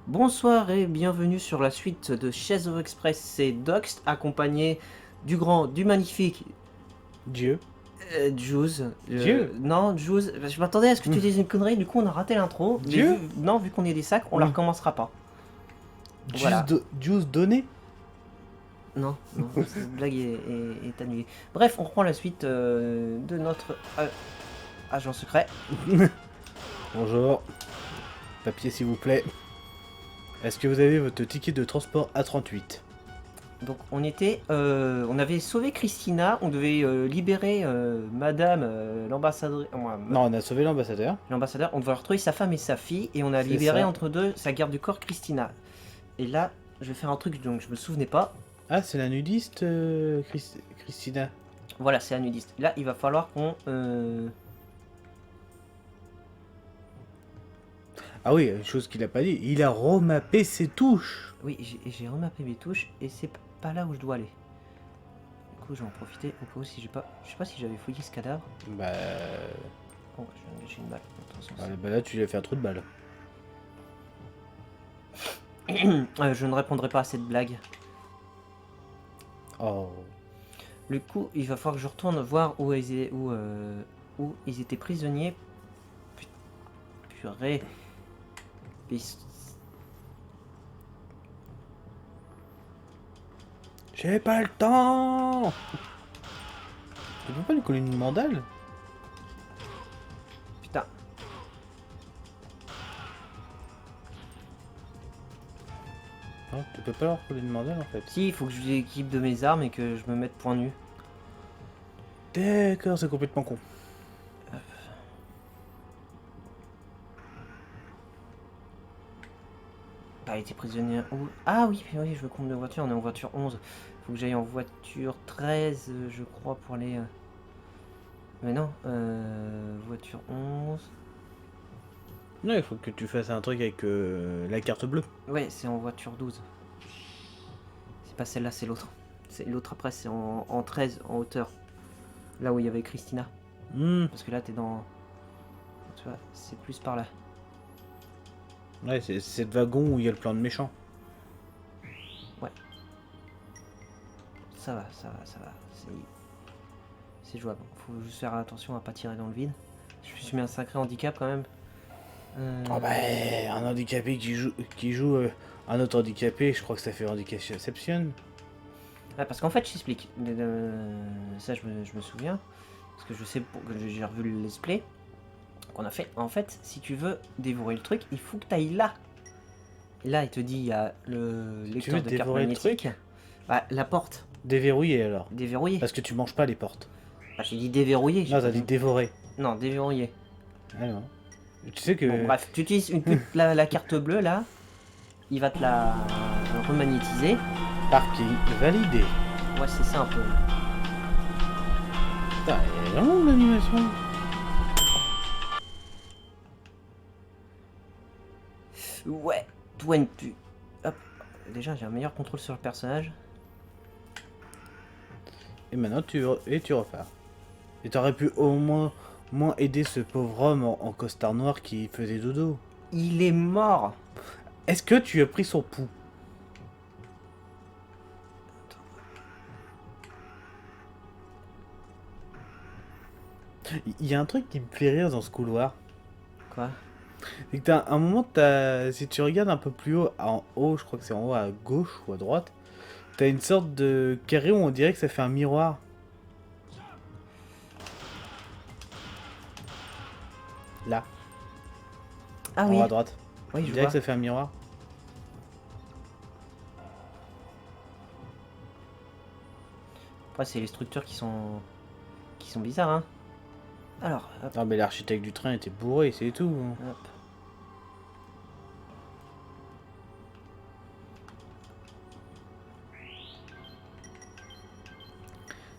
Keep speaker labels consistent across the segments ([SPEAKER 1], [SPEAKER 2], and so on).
[SPEAKER 1] Bonsoir et bienvenue sur la suite de Shadow Express, c'est Dox, accompagné du grand, du magnifique
[SPEAKER 2] Dieu.
[SPEAKER 1] Jules.
[SPEAKER 2] Dieu.
[SPEAKER 1] Non, Jules, je m'attendais à ce que tu dises une connerie, du coup on a raté l'intro, mais
[SPEAKER 2] Dieu.
[SPEAKER 1] vu qu'on est des sacs, on la recommencera pas. Voilà.
[SPEAKER 2] Juice donné.
[SPEAKER 1] Non, cette blague est annulée. Bref, on reprend la suite de notre agent secret.
[SPEAKER 2] Bonjour. Papier s'il vous plaît. Est-ce que vous avez votre ticket de transport A38?
[SPEAKER 1] Donc on avait sauvé Christina, on devait libérer Madame l'ambassadrice,
[SPEAKER 2] Non, on a sauvé l'ambassadeur.
[SPEAKER 1] l'ambassadeur, on devait retrouver sa femme et sa fille, et on a
[SPEAKER 2] C'est
[SPEAKER 1] libéré
[SPEAKER 2] ça.
[SPEAKER 1] entre deux sa garde du corps Christina. Et là, je vais faire un truc dont je me souvenais pas.
[SPEAKER 2] Ah, c'est la nudiste, Christina.
[SPEAKER 1] Voilà, c'est un nudiste. Là, il va falloir qu'on...
[SPEAKER 2] Ah oui, une chose qu'il a pas dit, il a remappé ses touches.
[SPEAKER 1] Oui, j'ai remappé mes touches, et c'est pas là où je dois aller. Du coup, je vais en profiter au cas où si j'ai pas... Je sais pas si j'avais fouillé ce cadavre.
[SPEAKER 2] Bah...
[SPEAKER 1] Oh, j'ai une balle. Attention,
[SPEAKER 2] bah là, tu lui as fait un trou de balle.
[SPEAKER 1] je ne répondrai pas à cette blague.
[SPEAKER 2] Oh.
[SPEAKER 1] Du coup, il va falloir que je retourne voir où ils étaient prisonniers. Purée.
[SPEAKER 2] J'ai pas le temps. Tu peux pas lui coller une mandale?
[SPEAKER 1] Putain.
[SPEAKER 2] Non, tu peux pas leur coller une mandale en fait.
[SPEAKER 1] Si, il faut que je l'équipe de mes armes et que je me mette point nu.
[SPEAKER 2] D'accord, c'est complètement con.
[SPEAKER 1] Ah, il était prisonnier où? Ah oui, je veux compte de voiture, on est en voiture 11. Faut que j'aille en voiture 13, je crois, pour aller... Mais non, voiture 11...
[SPEAKER 2] Non, il faut que tu fasses un truc avec la carte bleue.
[SPEAKER 1] Ouais, c'est en voiture 12. C'est pas celle-là, c'est l'autre. C'est l'autre après, c'est en 13, en hauteur. Là où il y avait Christina. Parce que là, t'es dans... Tu vois, c'est plus par là.
[SPEAKER 2] Ouais, c'est cette wagon où il y a le plan de méchant.
[SPEAKER 1] Ouais. Ça va. C'est jouable. Faut juste faire attention à pas tirer dans le vide. Je me suis mis un sacré handicap quand même.
[SPEAKER 2] Oh bah, un handicapé qui joue un autre handicapé, je crois que ça fait handicapception.
[SPEAKER 1] Ah, parce qu'en fait, je t'explique. Ça, je me souviens. Parce que je sais que j'ai revu le let's play qu'on a fait. En fait, si tu veux dévorer le truc, il faut que tu ailles là. Et là, il te dit, il y a le lecteur de carte magnétique. Bah, la porte.
[SPEAKER 2] Déverrouillé alors.
[SPEAKER 1] Déverrouillée.
[SPEAKER 2] Parce que tu manges pas les portes.
[SPEAKER 1] Ah, j'ai dit déverrouillé.
[SPEAKER 2] Non, t'as dit dévorer.
[SPEAKER 1] Non, déverrouillé.
[SPEAKER 2] Ah non. Tu sais que...
[SPEAKER 1] Bon, bref, tu utilises la carte bleue là. Il va te la remagnétiser.
[SPEAKER 2] Parking validé.
[SPEAKER 1] Ouais, c'est ça un peu.
[SPEAKER 2] Putain, elle est longue l'animation.
[SPEAKER 1] Ouais, Hop. Déjà, j'ai un meilleur contrôle sur le personnage.
[SPEAKER 2] Et maintenant tu repars. Et t'aurais pu au moins aider ce pauvre homme en costard noir qui faisait dodo.
[SPEAKER 1] Il est mort.
[SPEAKER 2] Est-ce que tu as pris son pouls? Il y a un truc qui me fait rire dans ce couloir.
[SPEAKER 1] Quoi?
[SPEAKER 2] C'est que t'as un moment, si tu regardes un peu plus haut, en haut, je crois que c'est en haut à gauche ou à droite, t'as une sorte de carré où on dirait que ça fait un miroir. Là,
[SPEAKER 1] Ah
[SPEAKER 2] en
[SPEAKER 1] oui.
[SPEAKER 2] haut à droite.
[SPEAKER 1] Oui,
[SPEAKER 2] On
[SPEAKER 1] je
[SPEAKER 2] dirait
[SPEAKER 1] vois.
[SPEAKER 2] que ça fait un miroir.
[SPEAKER 1] Après, c'est les structures qui sont bizarres, hein. Alors, hop,
[SPEAKER 2] Non mais l'architecte du train était bourré, c'est tout.
[SPEAKER 1] hop.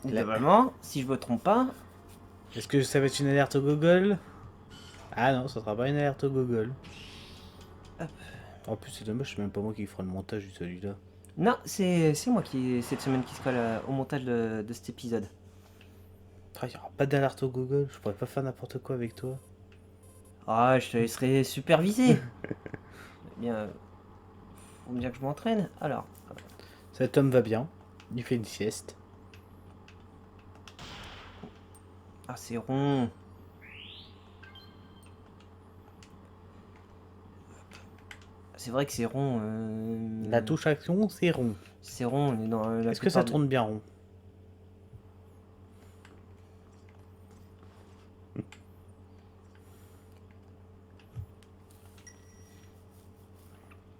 [SPEAKER 1] Globalement, si je me trompe pas,
[SPEAKER 2] Est-ce que ça va être une alerte au Google? Ah non, ça sera pas une alerte au Google.
[SPEAKER 1] hop.
[SPEAKER 2] En plus c'est dommage, c'est même pas moi qui fera le montage de celui-là.
[SPEAKER 1] Non, c'est moi qui cette semaine qui se colle au montage de cet épisode.
[SPEAKER 2] Ah, y aura pas d'alerte au Google, je pourrais pas faire n'importe quoi avec toi.
[SPEAKER 1] Ah, je te laisserai superviser. Eh bien, faut bien que je m'entraîne. Alors,
[SPEAKER 2] Cet homme va bien. Il fait une sieste.
[SPEAKER 1] ah, c'est rond. C'est vrai que c'est rond.
[SPEAKER 2] La touche action, c'est rond.
[SPEAKER 1] C'est rond, mais dans la
[SPEAKER 2] Est-ce que ça
[SPEAKER 1] plupart
[SPEAKER 2] tourne bien rond?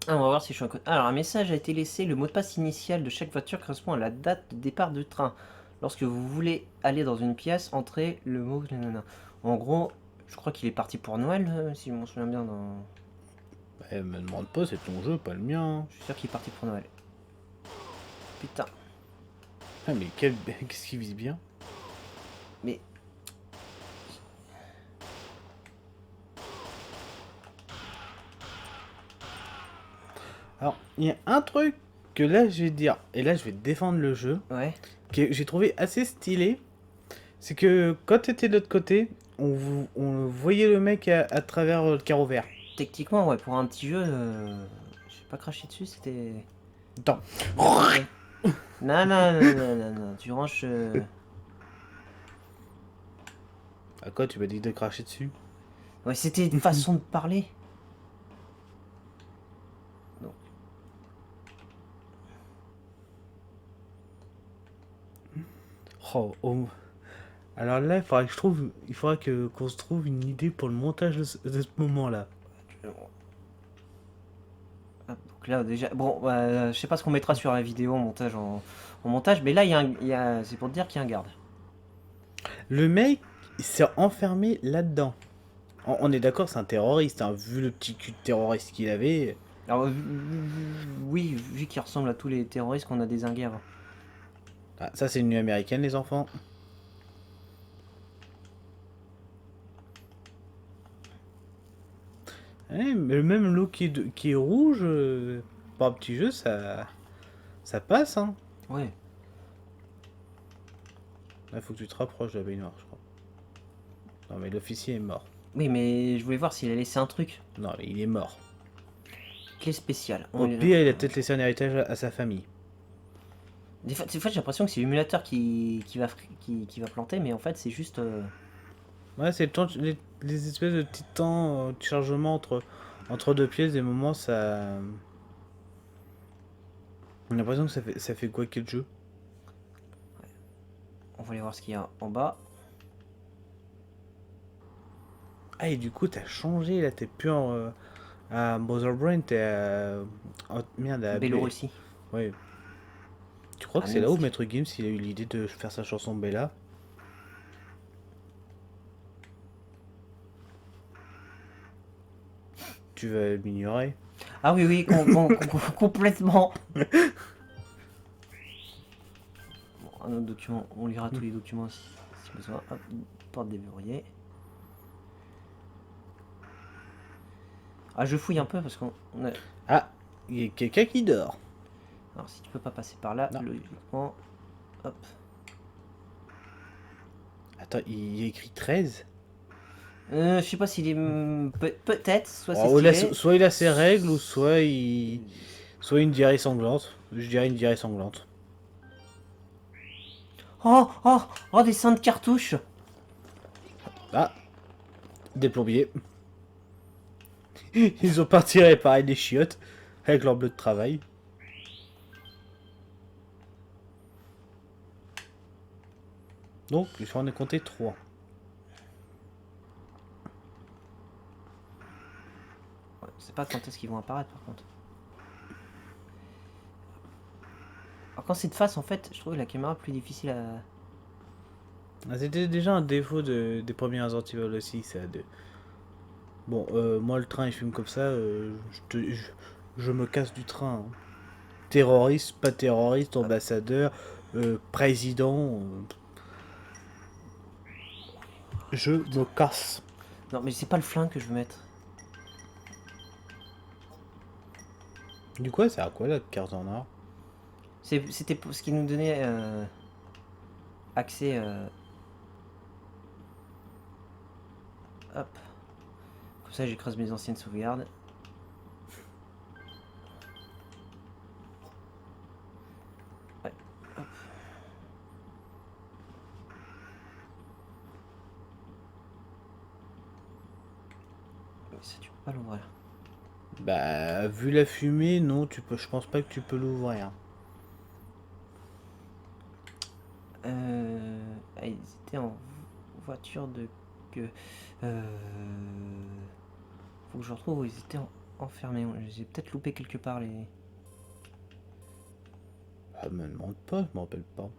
[SPEAKER 1] Ah, on va voir si je suis en code. Alors, un message a été laissé. Le mot de passe initial de chaque voiture correspond à la date de départ du train. Lorsque vous voulez aller dans une pièce, entrez le mot. Nanana. En gros, je crois qu'il est parti pour Noël, si je m'en souviens bien.
[SPEAKER 2] Bah, me demande pas, c'est ton jeu, pas le mien.
[SPEAKER 1] Je suis sûr qu'il est parti pour Noël. Putain.
[SPEAKER 2] Ah, mais qu'est-ce qui vise bien?
[SPEAKER 1] Mais.
[SPEAKER 2] Alors, il y a un truc que là, je vais dire, et là, je vais défendre le jeu,
[SPEAKER 1] Ouais.
[SPEAKER 2] que j'ai trouvé assez stylé. C'est que quand t'étais de l'autre côté, on voyait le mec à travers le carreau vert.
[SPEAKER 1] Techniquement, ouais, pour un petit jeu, j'ai pas craché dessus, c'était.
[SPEAKER 2] Attends.
[SPEAKER 1] Ouais. Non, non, non, non, non, non, tu ranges.
[SPEAKER 2] À quoi tu m'as dit de cracher dessus?
[SPEAKER 1] Ouais, c'était une façon de parler. Donc.
[SPEAKER 2] Oh. Alors là, il faudrait qu'on se trouve une idée pour le montage de ce moment-là.
[SPEAKER 1] Donc là, déjà. Bon, je sais pas ce qu'on mettra sur la vidéo en montage, en montage, mais là, c'est pour te dire qu'il y a un garde.
[SPEAKER 2] Le mec, il s'est enfermé là-dedans. On est d'accord, c'est un terroriste, hein, vu le petit cul de terroriste qu'il avait.
[SPEAKER 1] Alors, oui, vu qu'il ressemble à tous les terroristes qu'on a désingués avant.
[SPEAKER 2] Ah, ça, c'est une nuit américaine, les enfants. Mais même l'eau qui est rouge, par un petit jeu, ça passe, hein.
[SPEAKER 1] Ouais.
[SPEAKER 2] Là, faut que tu te rapproches de la baignoire, je crois. Non, mais l'officier est mort.
[SPEAKER 1] Oui, mais je voulais voir s'il a laissé un truc.
[SPEAKER 2] Non, mais il est mort.
[SPEAKER 1] Clé spéciale.
[SPEAKER 2] Au pire, il a peut-être laissé un héritage à sa famille.
[SPEAKER 1] Des fois, j'ai l'impression que c'est l'émulateur qui va planter, mais en fait, c'est juste.
[SPEAKER 2] Ouais, c'est le temps, les espèces de petits temps de chargement entre deux pièces, des moments, ça. On a l'impression que ça fait quoi quel jeu?
[SPEAKER 1] On va aller voir ce qu'il y a en bas.
[SPEAKER 2] Ah, et du coup, t'as changé, là, t'es plus à Mother Brain, t'es à. Oh, merde, à
[SPEAKER 1] Bélorussie.
[SPEAKER 2] Ouais. Tu crois
[SPEAKER 1] À
[SPEAKER 2] que c'est là où
[SPEAKER 1] Minsk.
[SPEAKER 2] Maître Gims il a eu l'idée de faire sa chanson Bella? Tu vas m'ignorer?
[SPEAKER 1] Ah oui, oui, complètement. Bon, un autre document, on lira tous les documents si besoin. Hop, porte déverrouillée. Ah, je fouille un peu parce qu'on a.
[SPEAKER 2] Ah, il y a quelqu'un qui dort.
[SPEAKER 1] Alors, si tu peux pas passer par là,
[SPEAKER 2] Non.
[SPEAKER 1] logiquement. Hop.
[SPEAKER 2] Attends, il y a écrit 13?
[SPEAKER 1] Je sais pas s'il est. Peut-être, soit c'est
[SPEAKER 2] Oh,
[SPEAKER 1] stylé.
[SPEAKER 2] soit il a ses règles, ou soit une diarrhée sanglante. Je dirais une diarrhée sanglante.
[SPEAKER 1] Oh, des seins de cartouches.
[SPEAKER 2] Ah, des plombiers. Ils ont parti réparer des chiottes avec leur bleu de travail. Donc, j'en ai compté 3.
[SPEAKER 1] Ouais, je sais pas quand est-ce qu'ils vont apparaître par contre. Alors, quand c'est de face, en fait, je trouve la caméra plus difficile à.
[SPEAKER 2] Ah, c'était déjà un défaut des premières antivals aussi, ça. Bon, moi le train il fume comme ça, je me casse du train, hein. Terroriste, pas terroriste, ambassadeur, président, je me casse.
[SPEAKER 1] Non, mais c'est pas le flingue que je veux mettre.
[SPEAKER 2] Du coup, c'est à quoi la carte en or?
[SPEAKER 1] C'était ce qui nous donnait accès. Hop. Comme ça, j'écrase mes anciennes sauvegardes. pas l'ouvrir.
[SPEAKER 2] Bah, vu la fumée, non, tu peux, je pense pas que tu peux l'ouvrir.
[SPEAKER 1] Ah, ils étaient en voiture de que. Euh... Faut que je retrouve où ils étaient enfermés. J'ai peut-être loupé quelque part les.
[SPEAKER 2] Ah, me demande pas, je m'en rappelle pas.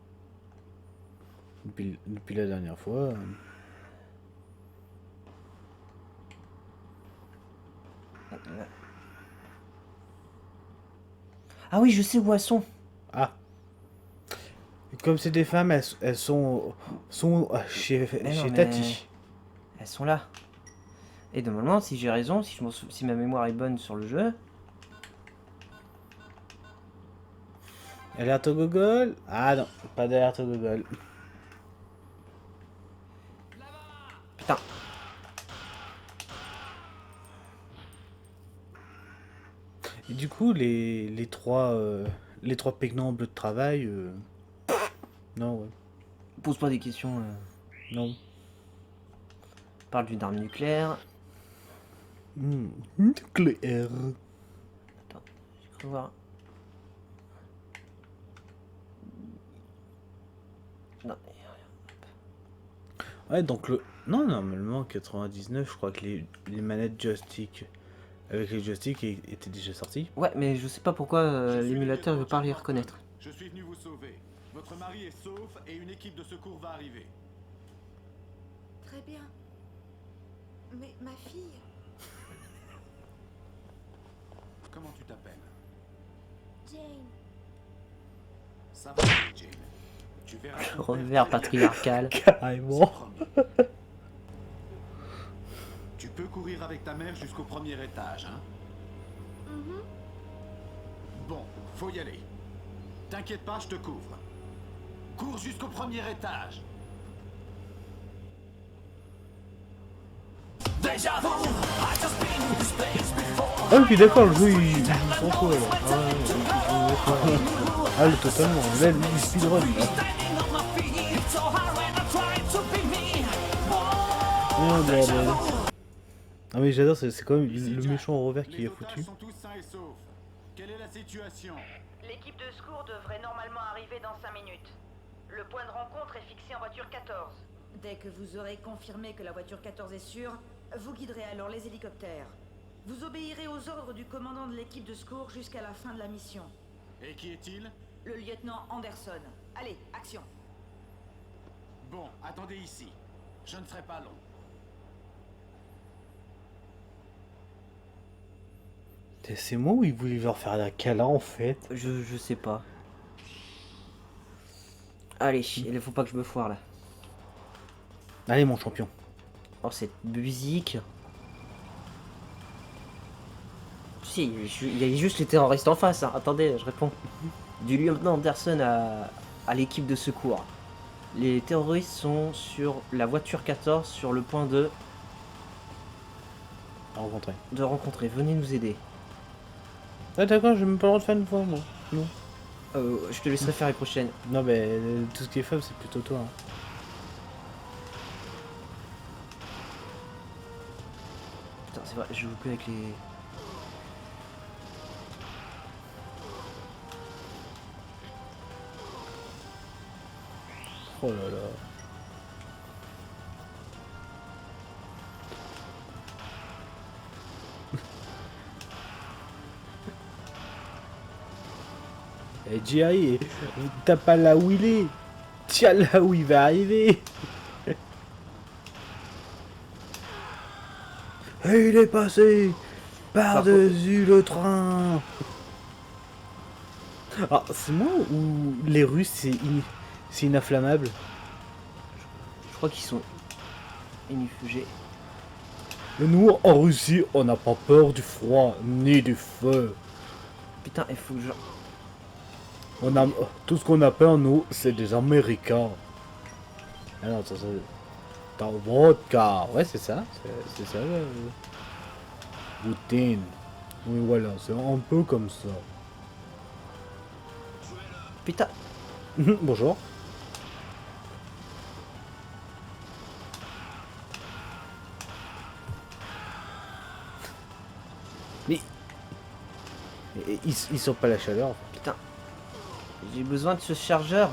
[SPEAKER 2] Depuis la dernière fois.
[SPEAKER 1] Ah oui, je sais où elles sont.
[SPEAKER 2] Ah, comme c'est des femmes, elles sont chez,
[SPEAKER 1] Mais non,
[SPEAKER 2] chez
[SPEAKER 1] mais
[SPEAKER 2] Tati.
[SPEAKER 1] elles sont là. Et normalement, si j'ai raison, si ma mémoire est bonne sur le jeu,
[SPEAKER 2] Alerte au Google? Ah non, pas d'alerte au Google.
[SPEAKER 1] putain.
[SPEAKER 2] Et du coup, les trois pignots bleus de travail, non, ouais,
[SPEAKER 1] Pose pas des questions.
[SPEAKER 2] non.
[SPEAKER 1] Parle d'une arme nucléaire.
[SPEAKER 2] Nucléaire.
[SPEAKER 1] Attends, j'ai cru voir. Non.
[SPEAKER 2] Ouais, donc le... Non, normalement, en 99, je crois que les manettes joystick avec les joysticks étaient déjà sorties.
[SPEAKER 1] Ouais, mais je sais pas pourquoi l'émulateur veut pas les reconnaître.
[SPEAKER 3] Je suis venu vous sauver. Votre mari est sauf et une équipe de secours va arriver.
[SPEAKER 4] Très bien. Mais ma fille...
[SPEAKER 3] Comment tu t'appelles?
[SPEAKER 4] Jane.
[SPEAKER 3] Ça va, Jane. Tu verras. ton père
[SPEAKER 1] Revers
[SPEAKER 3] derrière.
[SPEAKER 1] patriarcal.
[SPEAKER 2] Carrément.
[SPEAKER 3] Premier. Tu peux courir avec ta mère jusqu'au premier étage, hein? Bon, faut y aller. T'inquiète pas, je te couvre. Cours jusqu'au premier étage.
[SPEAKER 2] Ah, puis d'accord, le jeu il s'en fout là. Ah, le totalement. Là, lui, il speedrun. Là. Oh, bordel. Ah, mais j'adore, c'est quand même
[SPEAKER 3] Ici,
[SPEAKER 2] le
[SPEAKER 3] Jack.
[SPEAKER 2] méchant au revers qui
[SPEAKER 3] Les
[SPEAKER 2] est
[SPEAKER 3] otages
[SPEAKER 2] foutu.
[SPEAKER 3] sont tous sains et saufs. Quelle est la situation?
[SPEAKER 5] L'équipe de secours devrait normalement arriver dans 5 minutes. Le point de rencontre est fixé en voiture 14.
[SPEAKER 4] Dès que vous aurez confirmé que la voiture 14 est sûre, vous guiderez alors les hélicoptères. Vous obéirez aux ordres du commandant de l'équipe de secours jusqu'à la fin de la mission.
[SPEAKER 3] Et qui est-il?
[SPEAKER 4] Le lieutenant Anderson. Allez, action.
[SPEAKER 3] Bon, attendez ici. Je ne serai pas long.
[SPEAKER 2] C'est moi ou il voulait leur faire la câlin en fait?
[SPEAKER 1] Je sais pas. Allez, il faut pas que je me foire là.
[SPEAKER 2] Allez, mon champion.
[SPEAKER 1] Oh, cette musique. Si, il y a juste les terroristes en face. Hein. Attendez, je réponds. Du lieutenant Anderson à l'équipe de secours. Les terroristes sont sur la voiture 14 sur le point
[SPEAKER 2] À rencontrer.
[SPEAKER 1] de rencontrer. Venez nous aider.
[SPEAKER 2] Ah, d'accord, j'ai même pas le droit de faire une fois, moi. Non.
[SPEAKER 1] Je te laisserai faire les prochaines.
[SPEAKER 2] Non, mais tout ce qui est faible, c'est plutôt toi. Hein.
[SPEAKER 1] Putain, c'est vrai, je joue plus avec les...
[SPEAKER 2] Oh là là. Eh Jerry, t'as pas là où il est. Tiens là où il va arriver. Et il est passé par-dessus le train. Ah, c'est moi ou les Russes c'est inafflammable?
[SPEAKER 1] Je crois qu'ils sont inifugés.
[SPEAKER 2] Et nous, en Russie, on n'a pas peur du froid ni du feu.
[SPEAKER 1] Putain, il faut que je...
[SPEAKER 2] On a tout ce qu'on a peur, nous, c'est des Américains. Ah non, ça c'est... Dans vodka. Ouais, c'est ça. C'est ça. Poutine. Oui, voilà, c'est un peu comme ça.
[SPEAKER 1] Putain,
[SPEAKER 2] Bonjour. Et ils sont pas la chaleur.
[SPEAKER 1] Putain. J'ai besoin de ce chargeur.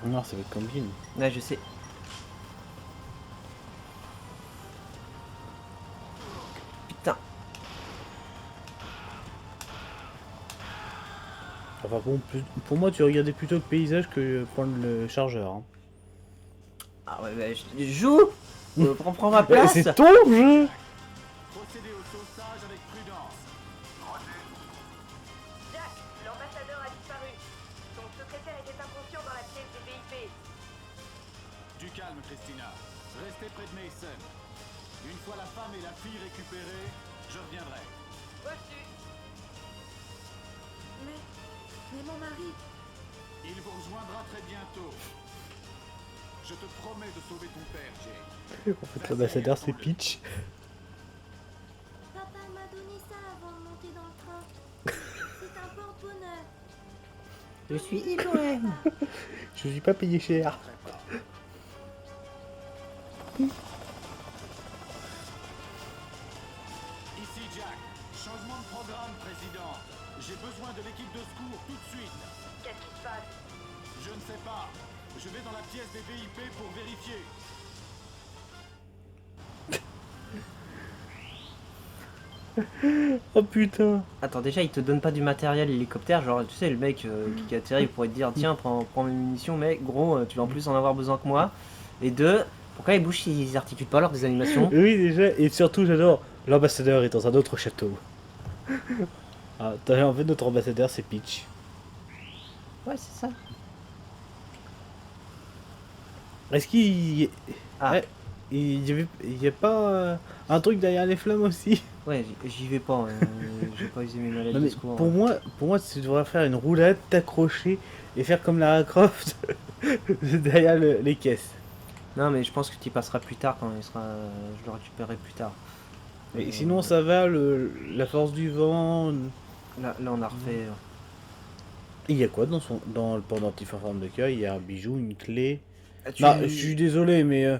[SPEAKER 2] Non, ça va être combine.
[SPEAKER 1] Ouais, je sais. Putain.
[SPEAKER 2] Enfin bon, pour moi, tu regardais plutôt le paysage que prendre le chargeur. Hein.
[SPEAKER 1] Ah ouais, bah, je joue. Prends ma place.
[SPEAKER 2] C'est ton jeu.
[SPEAKER 3] Procédez au sauvetage avec prudence.
[SPEAKER 5] Jack, l'ambassadeur a disparu. Son secrétaire était inconscient dans la pièce des VIP.
[SPEAKER 3] Du calme, Christina. Restez près de Mason. Une fois la femme et la fille récupérées, je reviendrai.
[SPEAKER 5] Reçu.
[SPEAKER 4] Mais mon mari...
[SPEAKER 3] Il vous rejoindra très bientôt. Je te promets de sauver ton père, Jay.
[SPEAKER 2] En fait, l'ambassadeur, c'est Peach.
[SPEAKER 6] Papa m'a donné ça avant de monter dans le train. C'est un porte-bonheur.
[SPEAKER 1] Je suis Ibrahim.
[SPEAKER 2] Je suis pas payé cher.
[SPEAKER 3] Ici Jack. Changement de programme, présidente. J'ai besoin de l'équipe de secours tout de suite.
[SPEAKER 5] Qu'est-ce qui se passe?
[SPEAKER 3] Je ne sais pas. Je vais dans la pièce des VIP pour vérifier.
[SPEAKER 2] Oh putain.
[SPEAKER 1] Attends, déjà, il te donne pas du matériel hélicoptère. Genre, tu sais, le mec qui atterrit, il pourrait te dire tiens, prends mes munitions, mais gros, tu vas en plus en avoir besoin que moi. Et deux, pourquoi les bouches ils articulent pas lors des animations?
[SPEAKER 2] Oui, déjà, et surtout, j'adore. L'ambassadeur est dans un autre château. Ah, en fait, notre ambassadeur, c'est Peach.
[SPEAKER 1] Ouais, c'est ça.
[SPEAKER 2] Est-ce qu'il
[SPEAKER 1] Ah.
[SPEAKER 2] ouais, il y a pas un truc derrière les flammes aussi?
[SPEAKER 1] Ouais, j'y vais pas. J'ai pas usé mes maladies
[SPEAKER 2] Non,
[SPEAKER 1] de
[SPEAKER 2] mais
[SPEAKER 1] secours.
[SPEAKER 2] pour moi, tu devrais faire une roulade, t'accrocher et faire comme Lara Croft derrière les caisses.
[SPEAKER 1] Non, mais je pense que tu y passeras plus tard quand il sera. Je le récupérerai plus tard.
[SPEAKER 2] Et sinon, ça va, la force du vent.
[SPEAKER 1] Là, on a refait.
[SPEAKER 2] Il y a quoi dans le pendentif en forme de cœur? Il y a un bijou, une clé.
[SPEAKER 1] Tu-
[SPEAKER 2] Non, je suis désolé, mais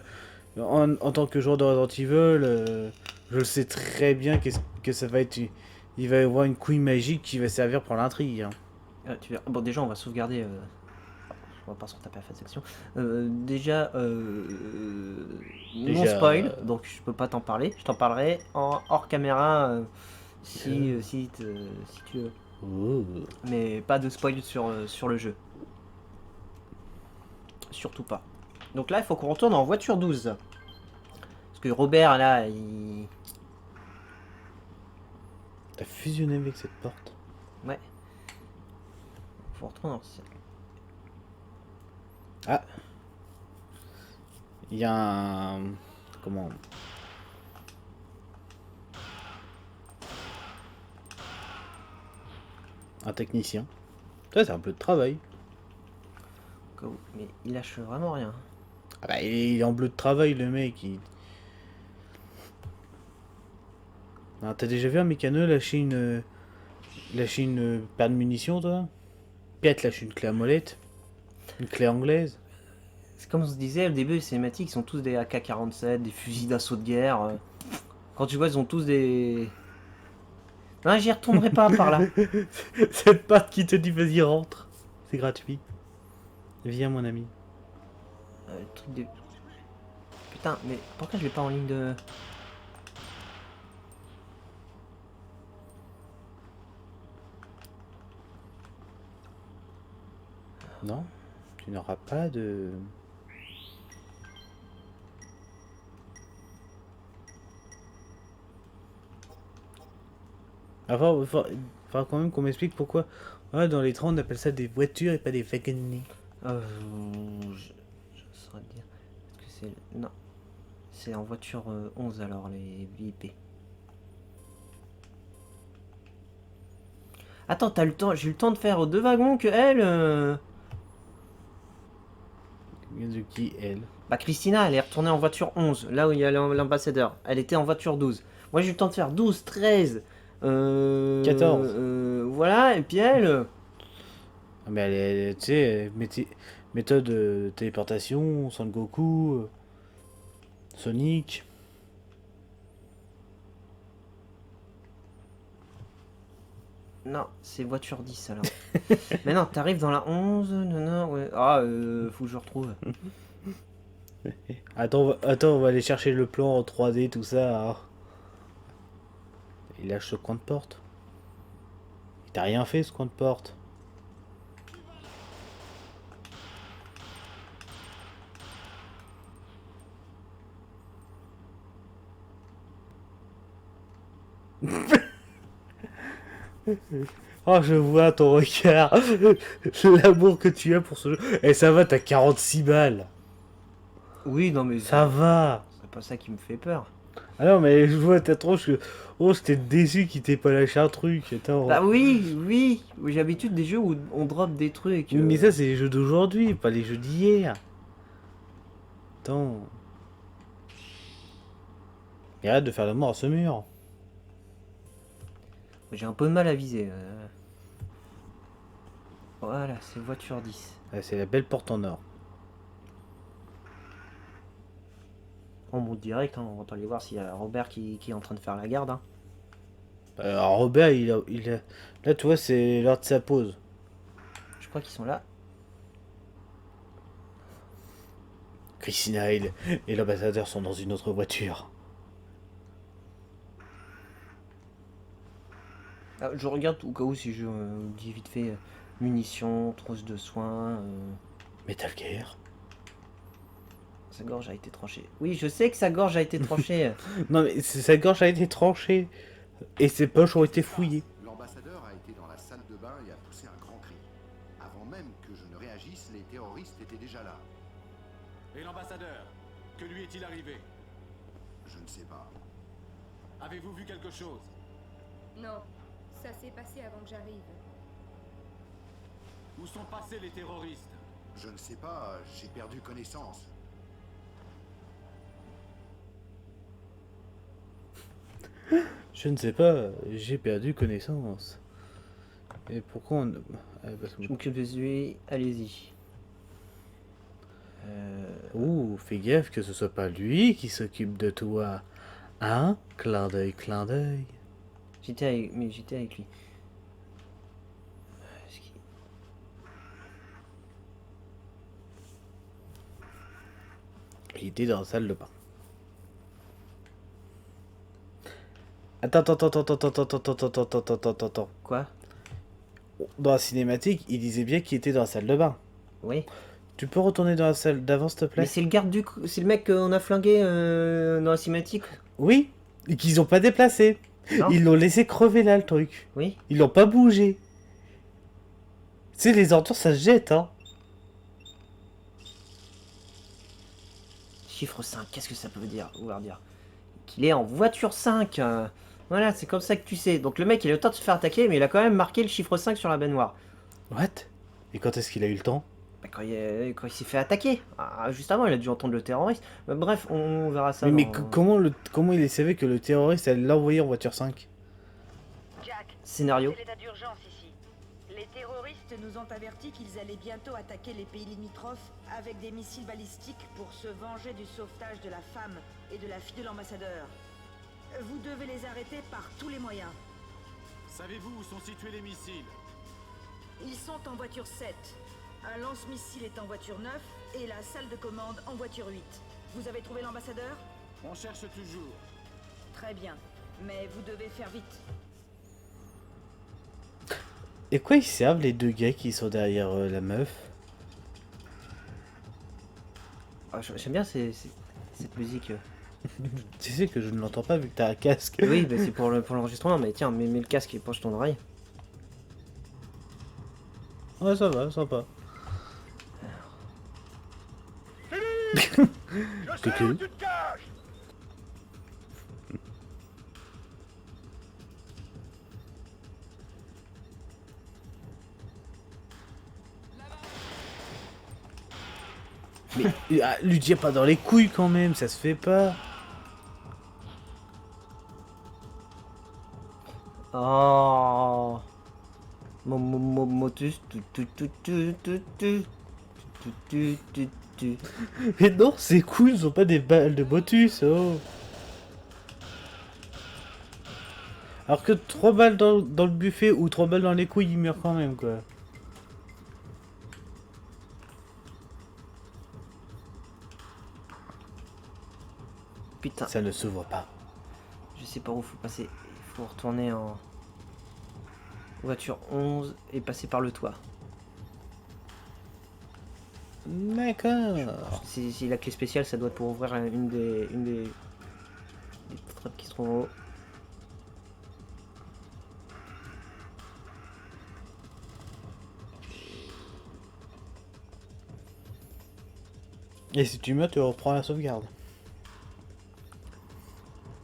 [SPEAKER 2] en tant que joueur de Resident Evil, je sais très bien que ça va être. Il va y avoir une couille magique qui va servir pour l'intrigue. Hein.
[SPEAKER 1] tu verras. Bon, déjà, on va sauvegarder. On va pas se retaper à la section. Déjà, non
[SPEAKER 2] Déjà,
[SPEAKER 1] spoil, donc je peux pas t'en parler. Je t'en parlerai hors caméra si tu veux.
[SPEAKER 2] Ouh.
[SPEAKER 1] Mais pas de spoil sur le jeu. Surtout pas. Donc là, il faut qu'on retourne en voiture 12. Parce que Robert, là, il...
[SPEAKER 2] T'as fusionné avec cette porte.
[SPEAKER 1] Ouais. Faut retourner en...
[SPEAKER 2] Ah. Il y a un... Comment... Un technicien. Ça, c'est un peu de travail.
[SPEAKER 1] Mais il lâche vraiment rien.
[SPEAKER 2] Ah bah, il est en bleu de travail, le mec. Ah, t'as déjà vu un mécano lâcher une paire de munitions, toi? Piat lâche une clé à molette. Une clé anglaise.
[SPEAKER 1] C'est comme on se disait au début, les cinématiques, ils sont tous des AK-47, des fusils d'assaut de guerre. Quand tu vois, ils ont tous des... Non, j'y retournerai pas par là.
[SPEAKER 2] Cette patte qui te dit vas-y rentre. C'est gratuit. Viens mon ami.
[SPEAKER 1] Le truc de... Putain, mais pourquoi je l'ai pas en ligne de...
[SPEAKER 2] Non, tu n'auras pas de... Enfin, il faudra quand même qu'on m'explique pourquoi dans les trains on appelle ça des voitures et pas des wagonnets.
[SPEAKER 1] Je saurais te dire. Est-ce que c'est... Non. C'est en voiture 11 alors, les VIP. Attends, t'as le temps, j'ai eu le temps de faire 2 wagons que elle...
[SPEAKER 2] De qui elle?
[SPEAKER 1] Bah Christina, elle est retournée en voiture 11, là où il y a l'ambassadeur. Elle était en voiture 12. Moi j'ai eu le temps de faire 12, 13...
[SPEAKER 2] 14.
[SPEAKER 1] Voilà, et puis elle...
[SPEAKER 2] Ah, mais tu sais, Méthode de téléportation, Son Goku, Sonic.
[SPEAKER 1] Non, c'est voiture 10 alors. Mais non, t'arrives dans la 11, non, non, ouais. Ah, faut que je retrouve.
[SPEAKER 2] Attends, on va aller chercher le plan en 3D, tout ça. Il lâche ce coin de porte. Il t'a rien fait ce coin de porte. Oh, je vois ton regard. L'amour que tu as pour ce jeu. Et ça va, t'as 46 balles.
[SPEAKER 1] Oui, non, mais
[SPEAKER 2] Ça va.
[SPEAKER 1] c'est pas ça qui me fait peur.
[SPEAKER 2] Ah non, mais je vois ta tronche que... Oh, j'étais déçu qu'il t'ait pas lâché un truc. Attends.
[SPEAKER 1] Bah oui, oui. J'ai l'habitude des jeux où on drop des trucs.
[SPEAKER 2] Oui, mais ça, c'est les jeux d'aujourd'hui, pas les jeux d'hier. Attends. Et arrête de faire l'amour à ce mur.
[SPEAKER 1] J'ai un peu de mal à viser. Voilà, c'est voiture 10.
[SPEAKER 2] Ah, c'est la belle porte en or.
[SPEAKER 1] On monte direct, hein, on va aller voir s'il y a Robert qui est en train de faire la garde. Hein.
[SPEAKER 2] Alors, Robert, là, tu vois, c'est l'heure de sa pause.
[SPEAKER 1] Je crois qu'ils sont là.
[SPEAKER 2] Christina et l'ambassadeur sont dans une autre voiture.
[SPEAKER 1] Ah, je regarde au cas où si je dis vite fait munitions, trousse de soins.
[SPEAKER 2] Metal Gear.
[SPEAKER 1] Sa gorge a été tranchée. Oui, je sais que sa gorge a été tranchée.
[SPEAKER 2] Non, mais sa gorge a été tranchée. Et ses poches ont été fouillées.
[SPEAKER 7] L'ambassadeur a été dans la salle de bain et a poussé un grand cri. Avant même que je ne réagisse, les terroristes étaient déjà là.
[SPEAKER 3] Et l'ambassadeur, que lui est-il arrivé?
[SPEAKER 7] Je ne sais pas.
[SPEAKER 3] Avez-vous vu quelque chose?
[SPEAKER 6] Non, ça s'est passé avant que j'arrive.
[SPEAKER 3] Où sont passés les terroristes?
[SPEAKER 7] Je ne sais pas, j'ai perdu connaissance.
[SPEAKER 2] Je ne sais pas, j'ai perdu connaissance. Et pourquoi on... parce que...
[SPEAKER 1] Je m'occupe de lui, allez-y.
[SPEAKER 2] Ouh, fais gaffe que ce soit pas lui qui s'occupe de toi. Hein? Clin d'œil, clin d'œil.
[SPEAKER 1] J'étais avec lui. Est-ce qu'il-
[SPEAKER 2] Il était dans la salle de bain. Attends.
[SPEAKER 1] Quoi?
[SPEAKER 2] Dans la cinématique, il disait bien qu'il était dans la salle de bain.
[SPEAKER 1] Oui.
[SPEAKER 2] Tu peux retourner dans la salle d'avant, s'il te plaît?
[SPEAKER 1] Mais c'est le garde du... C'est le mec qu'on a flingué dans la cinématique.
[SPEAKER 2] Oui, et qu'ils ont pas déplacé.
[SPEAKER 1] Non.
[SPEAKER 2] Ils l'ont laissé crever là, le truc.
[SPEAKER 1] Oui.
[SPEAKER 2] Ils l'ont pas bougé. Tu sais, les ordures, ça se jette, hein.
[SPEAKER 1] Chiffre 5, qu'est-ce que ça peut vouloir dire? Qu'il est en voiture 5. Voilà, c'est comme ça que tu sais. Donc le mec, il a eu le temps de se faire attaquer, mais il a quand même marqué le chiffre 5 sur la baignoire.
[SPEAKER 2] What? Et quand est-ce qu'il a eu le temps?
[SPEAKER 1] Bah, quand il s'est fait attaquer. Ah, juste avant, il a dû entendre le terroriste. Bref, on verra ça.
[SPEAKER 2] Mais
[SPEAKER 1] dans-
[SPEAKER 2] comment il savait que le terroriste allait l'envoyer en voiture 5?
[SPEAKER 5] Jack,
[SPEAKER 1] Scénario.
[SPEAKER 5] c'est l'état d'urgence ici. Les terroristes
[SPEAKER 4] Nous ont averti qu'ils allaient bientôt attaquer les pays limitrophes avec des missiles balistiques pour se venger du sauvetage de la femme et de la fille de l'ambassadeur. Vous devez les arrêter par tous les moyens.
[SPEAKER 3] Savez-vous où sont situés les missiles?
[SPEAKER 4] Ils sont en voiture 7. Un lance-missile est en voiture 9 et la salle de commande en voiture 8. Vous avez trouvé l'ambassadeur?
[SPEAKER 3] On cherche toujours.
[SPEAKER 4] Très bien. Mais vous devez faire vite.
[SPEAKER 2] Et quoi ils servent les deux gars qui sont derrière la meuf?
[SPEAKER 1] Ah, j'aime bien cette musique.
[SPEAKER 2] Tu sais que je ne l'entends pas vu que t'as un casque.
[SPEAKER 1] Oui, bah, c'est pour l'enregistrement, mais tiens, mets le casque et poche ton oreille.
[SPEAKER 2] Ouais, ça va, sympa. C'est cool. Mais lui tire pas dans les couilles quand même, ça se fait pas.
[SPEAKER 1] Oh. Motus. tu.
[SPEAKER 2] Mais non, ces couilles sont pas des balles de Motus, oh. Alors que 3 balles dans le buffet ou 3 balles dans les couilles, ils meurent quand même, quoi.
[SPEAKER 1] Putain,
[SPEAKER 2] Ça ne se voit pas.
[SPEAKER 1] je sais pas où faut passer. Il faut retourner en voiture 11 et passer par le toit.
[SPEAKER 2] D'accord.
[SPEAKER 1] Si la clé spéciale, ça doit être pour ouvrir une des trappes qui se trouvent en haut.
[SPEAKER 2] Et si tu meurs, tu reprends la sauvegarde.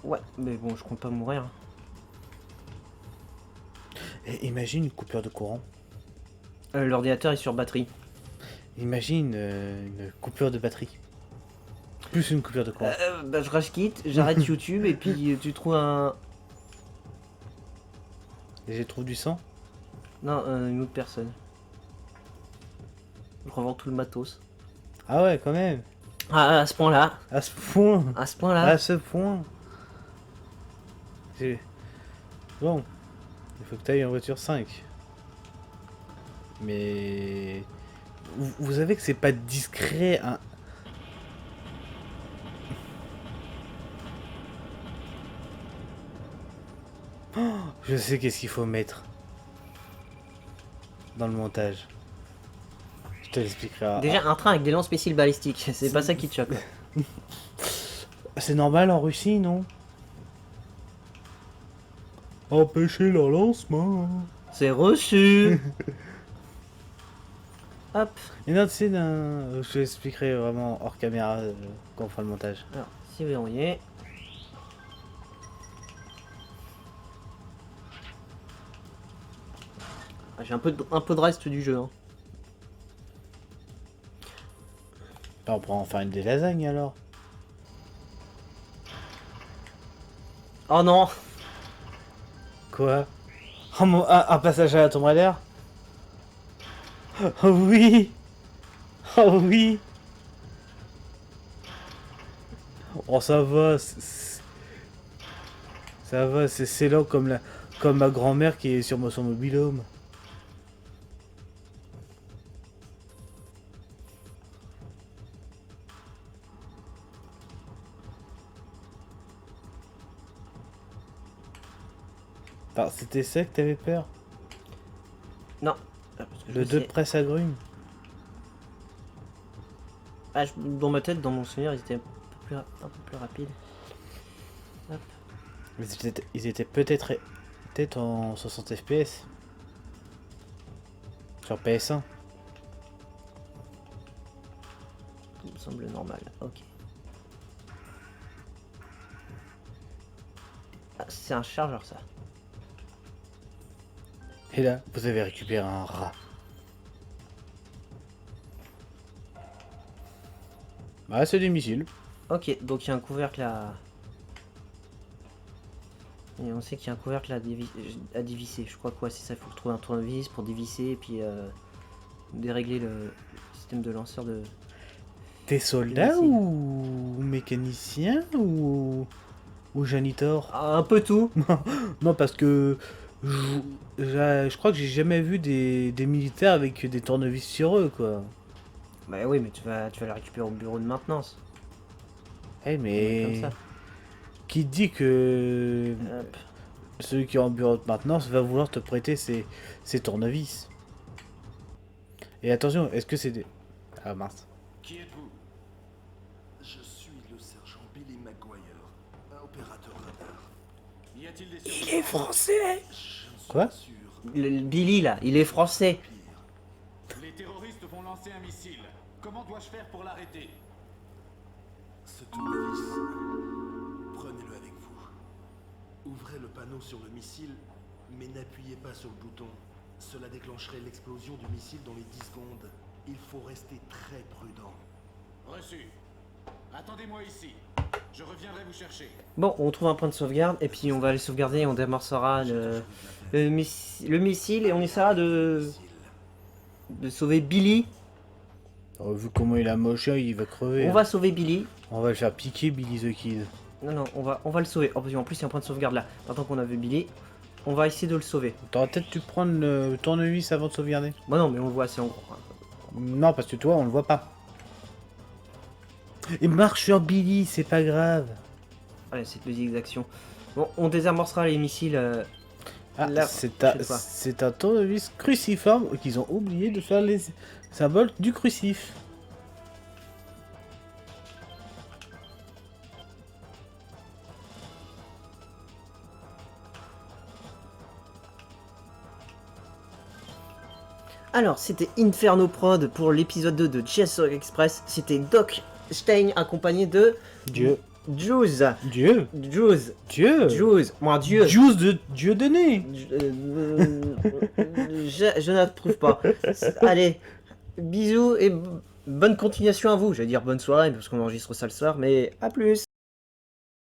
[SPEAKER 1] Ouais, mais bon, je compte pas mourir.
[SPEAKER 2] Et imagine une coupure de courant.
[SPEAKER 1] L'ordinateur est sur batterie.
[SPEAKER 2] Imagine une coupure de batterie. Plus une coupure de courant.
[SPEAKER 1] Bah, je rage quitte, j'arrête YouTube et puis tu trouves un.
[SPEAKER 2] Et je trouve du sang.
[SPEAKER 1] Non, une autre personne. Je revends tout le matos.
[SPEAKER 2] Ah ouais, quand même.
[SPEAKER 1] Ah, à ce point-là.
[SPEAKER 2] À ce point.
[SPEAKER 1] À ce point-là.
[SPEAKER 2] À ce point. Bon. Il faut que tu ailles en voiture 5. Mais... Vous savez que c'est pas discret, hein. Oh, je sais qu'est-ce qu'il faut mettre dans le montage. Je te l'expliquerai.
[SPEAKER 1] Déjà, un train avec des lances missiles balistiques, c'est pas ça qui te choque.
[SPEAKER 2] C'est normal en Russie, non? Empêcher leur lancement.
[SPEAKER 1] C'est reçu. Hop.
[SPEAKER 2] Et non, tu sais, je l'expliquerai vraiment hors caméra quand on fera le montage.
[SPEAKER 1] Alors, c'est verrouillé. Ah, j'ai un peu de reste du jeu. Hein.
[SPEAKER 2] Bah, on pourra en faire une des lasagnes alors.
[SPEAKER 1] Oh non.
[SPEAKER 2] Quoi? Oh, un passage à la Tomb Raider? Oh oui! Oh oui! Oh ça va, ça va, c'est lent comme ma grand-mère qui est sur son mobil-home. Alors, c'était ça que t'avais peur?
[SPEAKER 1] Non. Ah, parce que je
[SPEAKER 2] Le 2
[SPEAKER 1] sais.
[SPEAKER 2] presse agrumes?
[SPEAKER 1] Ah, dans ma tête, dans mon souvenir, ils étaient un peu plus rapides. Hop.
[SPEAKER 2] Ils étaient peut-être en 60 FPS. Sur PS1.
[SPEAKER 1] Il me semble normal. Ok. Ah, c'est un chargeur, ça.
[SPEAKER 2] Et là, vous avez récupéré un rat. Bah, c'est des missiles.
[SPEAKER 1] Ok, donc il y a un couvercle à... Et on sait qu'il y a un couvercle à dévisser. Je crois quoi, c'est ça, il faut trouver un tournevis pour dévisser et puis dérégler le système de lanceur de...
[SPEAKER 2] T'es soldat
[SPEAKER 1] missiles.
[SPEAKER 2] ou mécanicien ou janitor?
[SPEAKER 1] Ah, un peu tout.
[SPEAKER 2] Non, parce que je crois que j'ai jamais vu des militaires avec des tournevis sur eux, quoi.
[SPEAKER 1] Bah oui, mais tu vas les récupérer au bureau de maintenance.
[SPEAKER 2] Eh mais...
[SPEAKER 1] Comme ça.
[SPEAKER 2] Qui dit que
[SPEAKER 1] Hop.
[SPEAKER 2] celui qui est en bureau de maintenance va vouloir te prêter ses tournevis? Et attention, est-ce que c'est des... Ah mince.
[SPEAKER 3] Qui êtes-vous?
[SPEAKER 8] Je suis le sergent Billy McGuire, un opérateur radar.
[SPEAKER 3] Y a-t-il des
[SPEAKER 2] Il est français!
[SPEAKER 8] Je ne suis
[SPEAKER 2] Quoi?
[SPEAKER 8] pas sûr.
[SPEAKER 1] Le Billy là, il est français.
[SPEAKER 8] Pire.
[SPEAKER 3] Les terroristes vont lancer un missile. Comment dois-je faire pour l'arrêter?
[SPEAKER 8] Ce tournevis, prenez-le avec vous. Ouvrez le panneau sur le missile, mais n'appuyez pas sur le bouton. Cela déclencherait l'explosion du missile dans les 10 secondes. Il faut rester très prudent.
[SPEAKER 3] Reçu. Attendez-moi ici. Je reviendrai vous chercher.
[SPEAKER 1] Bon, on trouve un point de sauvegarde et puis on va aller sauvegarder et on déamorcera le missile et on essaiera de sauver Billy
[SPEAKER 2] Vu comment il a moche, il va crever.
[SPEAKER 1] On va sauver Billy.
[SPEAKER 2] On va le faire piquer, Billy the Kid.
[SPEAKER 1] Non, on va le sauver. Oh, en plus, il y a un point de sauvegarde là. Maintenant qu'on a vu Billy, on va essayer de le sauver.
[SPEAKER 2] T'aurais peut-être dû prendre le tournevis avant de sauvegarder.
[SPEAKER 1] Bah non, mais on le voit assez en gros.
[SPEAKER 2] Non, parce que toi, on le voit pas. Et marche sur Billy, c'est pas grave.
[SPEAKER 1] Allez, c'est les exactions. Bon, on désamorcera les missiles.
[SPEAKER 2] Ah,
[SPEAKER 1] Là,
[SPEAKER 2] c'est
[SPEAKER 1] je sais pas.
[SPEAKER 2] un tournevis cruciforme qu'ils ont oublié de faire les symboles du crucif.
[SPEAKER 1] Alors, c'était Inferno Prod pour l'épisode 2 de JS Express. C'était Doc Stein accompagné de
[SPEAKER 2] Dieu.
[SPEAKER 1] Juice.
[SPEAKER 2] Dieu.
[SPEAKER 1] Juice.
[SPEAKER 2] Dieu.
[SPEAKER 1] Juice. Moi, Dieu.
[SPEAKER 2] Juice de Dieu donné.
[SPEAKER 1] Je n'approuve pas. Allez, bisous et bonne continuation à vous. J'allais dire bonne soirée parce qu'on enregistre ça le soir, mais à plus.